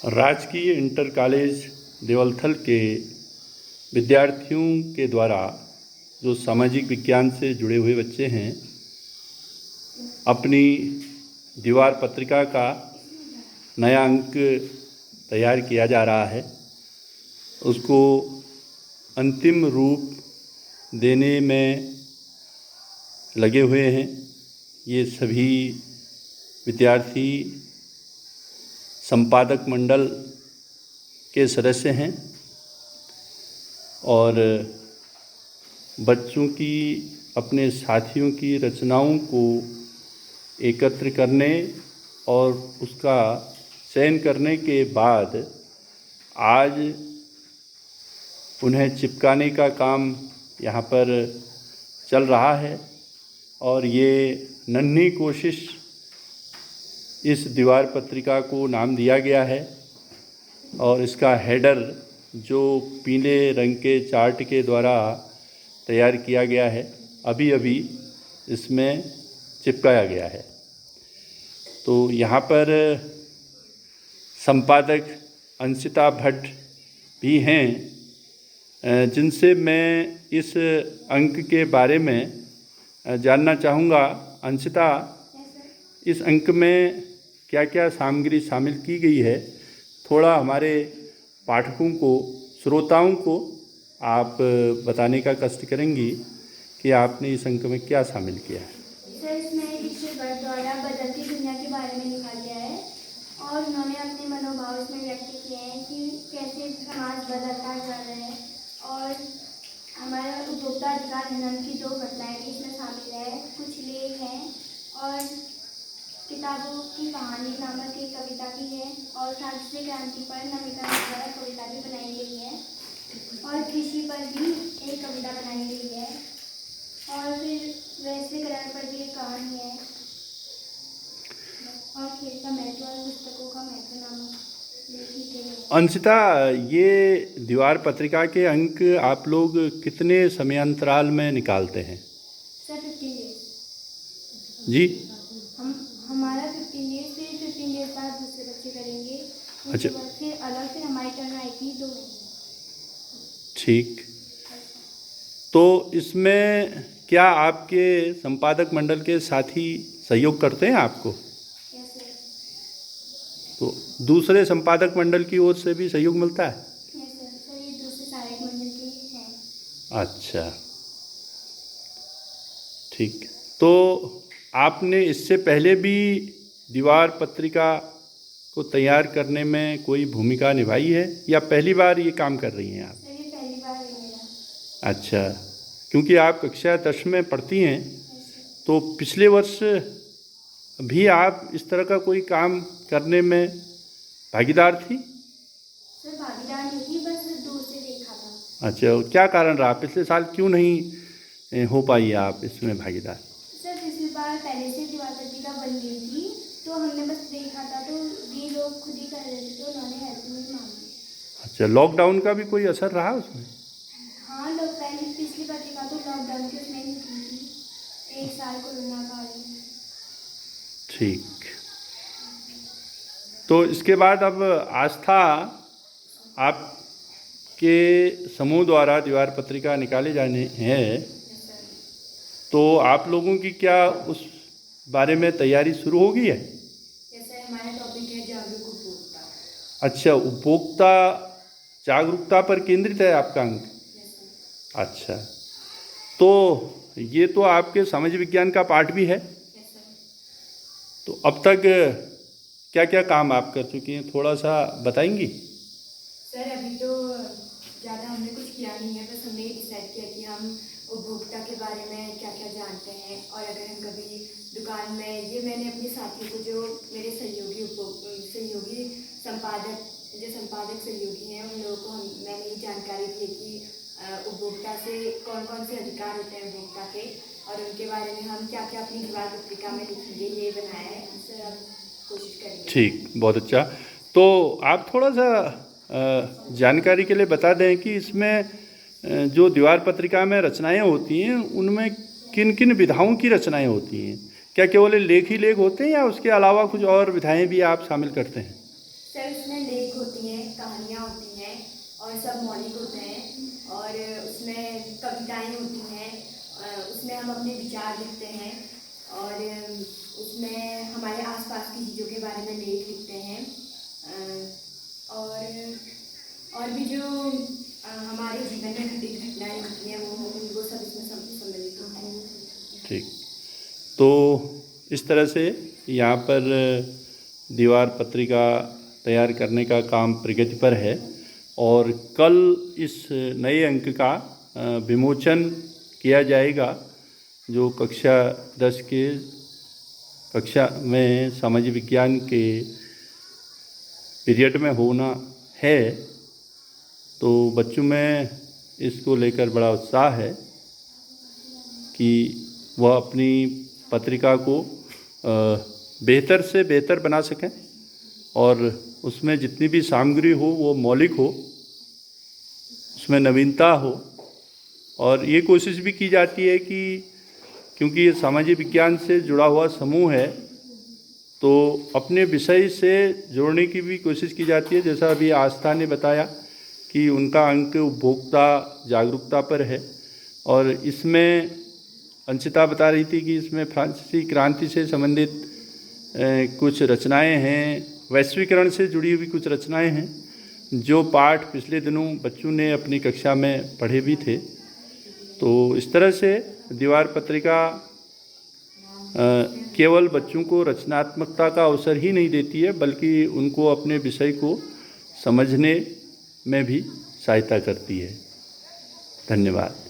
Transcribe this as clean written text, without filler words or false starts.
राजकीय inter college Devalthal के विद्यार्थियों के द्वारा जो सामाजिक विज्ञान से जुड़े हुए बच्चे हैं, अपनी दीवार पत्रिका का नया अंक तैयार किया जा रहा है। उसको अंतिम रूप देने में लगे हुए हैं। ये सभी विद्यार्थी संपादक मंडल के सदस्य हैं और बच्चों की अपने साथियों की रचनाओं को एकत्र करने और उसका चयन करने के बाद आज उन्हें चिपकाने का काम यहाँ पर चल रहा है। और ये नन्ही कोशिश इस दीवार पत्रिका को नाम दिया गया है और इसका हेडर जो पीले रंग के चार्ट के द्वारा तैयार किया गया है, अभी अभी इसमें चिपकाया गया है। तो यहाँ पर संपादक अंशिता भट्ट भी हैं, जिनसे मैं इस अंक के बारे में जानना चाहूँगा। अंशिता, इस अंक में क्या क्या सामग्री शामिल की गई है, थोड़ा हमारे पाठकों को, श्रोताओं को आप बताने का कष्ट करेंगी कि आपने इस अंक में क्या शामिल किया है। सर, इसमें दीक्षित भट्ट द्वारा बदलती दुनिया के बारे में लिखा गया है और उन्होंने अपने मनोभाव इसमें व्यक्त किए हैं कि कैसे समाज बदलता जा रहा है और हमारा उपभोक्ता अधिकार हनन की 2 घटनाएं भी इसमें शामिल है। कुछ लेख हैं और किताबों की कहानी नामक एक कविता भी है और सांस्कृतिक क्रांति पर नमिता द्वारा कविता भी बनाई गई है और कृषि पर भी एक कविता बनाई गई है और फिर वैश्वीकरण पर भी एक कहानी है और खेल का महत्व और पुस्तकों का महत्व नामक लेखित है। अंशिता, ये दीवार पत्रिका के अंक आप लोग कितने समयांतराल में निकालते हैं? सर, 15 डेज जी, हमारा 15 डेज से 15 डेज बाद दूसरे बच्चे करेंगे। अच्छा, फिर अलग से हमारी टर्न आएगी 2। ठीक। तो इसमें क्या आपके संपादक मंडल के साथी सहयोग करते हैं आपको? कैसे? तो दूसरे संपादक मंडल की ओर से भी सहयोग मिलता है? सर, ये दूसरे सहायक मंडल के हैं। अच्छा, ठीक। तो आपने इससे पहले भी दीवार पत्रिका को तैयार करने में कोई भूमिका निभाई है या पहली बार ये काम कर रही हैं आप? सर, ये पहली बार है मेरा। अच्छा, क्योंकि आप कक्षा 10 में पढ़ती हैं, तो पिछले वर्ष भी आप इस तरह का कोई काम करने में भागीदार थी? सर, भागीदार नहीं थी, बस दूर से देखा था। अच्छा, क्या कारण रहा? पिछले साल क्यों नहीं हो पाई आप इसमें भागीदार? सर, पिछली बार पहले से दीवार पत्रिका बन गई थी, तो हमने बस देखा था, तो ये लोग खुद ही कर रहे थे, तो उन्होंने हेल्प नहीं मांगी। अच्छा, लॉकडाउन का भी कोई असर रहा उसमें? हाँ, पहले पिछली पत्रिका तो लॉकडाउन के उसमें निकली थी, 1 साल कोरोना काल में। ठीक। तो इसके बाद अब आस्था आपके समूह द्वारा दीवार पत्रिका निकाले जाने हैं, तो आप लोगों की क्या उस बारे में तैयारी शुरू हो गई है? जैसे हमारा टॉपिक है जागरूक उपभोक्ता। अच्छा, उपभोक्ता जागरूकता पर केंद्रित है आपका अंक? अच्छा, तो ये तो आपके समाज विज्ञान का पाठ भी है। तो अब तक क्या क्या काम आप कर चुकी हैं, थोड़ा सा बताएंगी? सर, अभी तो ज़्यादा हमने कुछ किया नहीं है, बस हमने डिसाइड किया कि हम उपभोक्ता के बारे में क्या क्या जानते हैं और अगर हम कभी दुकान में, ये मैंने अपने साथियों को, जो मेरे सहयोगी संपादक सहयोगी हैं, उन लोगों को मैंने ये जानकारी दी कि उपभोक्ता से कौन कौन से अधिकार होते हैं उपभोक्ता के और उनके बारे में हम क्या क्या अपनी दीवार पत्रिका में लिखेंगे, ये बनाया है। सर, अब कोशिश करेंगे। ठीक, बहुत अच्छा। तो आप थोड़ा सा जानकारी के लिए बता दें कि इसमें जो दीवार पत्रिका में रचनाएं होती हैं, उनमें किन किन विधाओं की रचनाएं होती हैं? क्या केवल लेख ही लेख होते हैं या उसके अलावा कुछ और विधाएं भी आप शामिल करते हैं? सर उसमें लेख होती हैं, कहानियाँ होती हैं और सब मौलिक होते हैं और उसमें कविताएं होती हैं, उसमें हम अपने विचार लिखते हैं और उसमें हमारे आसपास की चीज़ों के बारे में लेख लिखते हैं और भी जो हमारे जीवन में घटित घटनाएं होती हैं वो सब इसमें सम्मिलित होते हैं। ठीक, तो इस तरह से यहाँ पर दीवार पत्रिका तैयार करने का काम प्रगति पर है और कल इस नए अंक का विमोचन किया जाएगा जो कक्षा 10 के कक्षा में सामाजिक विज्ञान के पीरियड में होना है। तो बच्चों में इसको लेकर बड़ा उत्साह है कि वह अपनी पत्रिका को बेहतर से बेहतर बना सकें और उसमें जितनी भी सामग्री हो वो मौलिक हो, उसमें नवीनता हो। और ये कोशिश भी की जाती है कि क्योंकि ये सामाजिक विज्ञान से जुड़ा हुआ समूह है तो अपने विषय से जोड़ने की भी कोशिश की जाती है। जैसा अभी आस्था ने बताया कि उनका अंक उपभोक्ता जागरूकता पर है और इसमें अंशिता बता रही थी कि इसमें फ्रांसीसी क्रांति से संबंधित कुछ रचनाएं हैं, वैश्वीकरण से जुड़ी हुई कुछ रचनाएं हैं जो पाठ पिछले दिनों बच्चों ने अपनी कक्षा में पढ़े भी थे। तो इस तरह से दीवार पत्रिका केवल बच्चों को रचनात्मकता का अवसर ही नहीं देती है बल्कि उनको अपने विषय को समझने में भी सहायता करती है। धन्यवाद।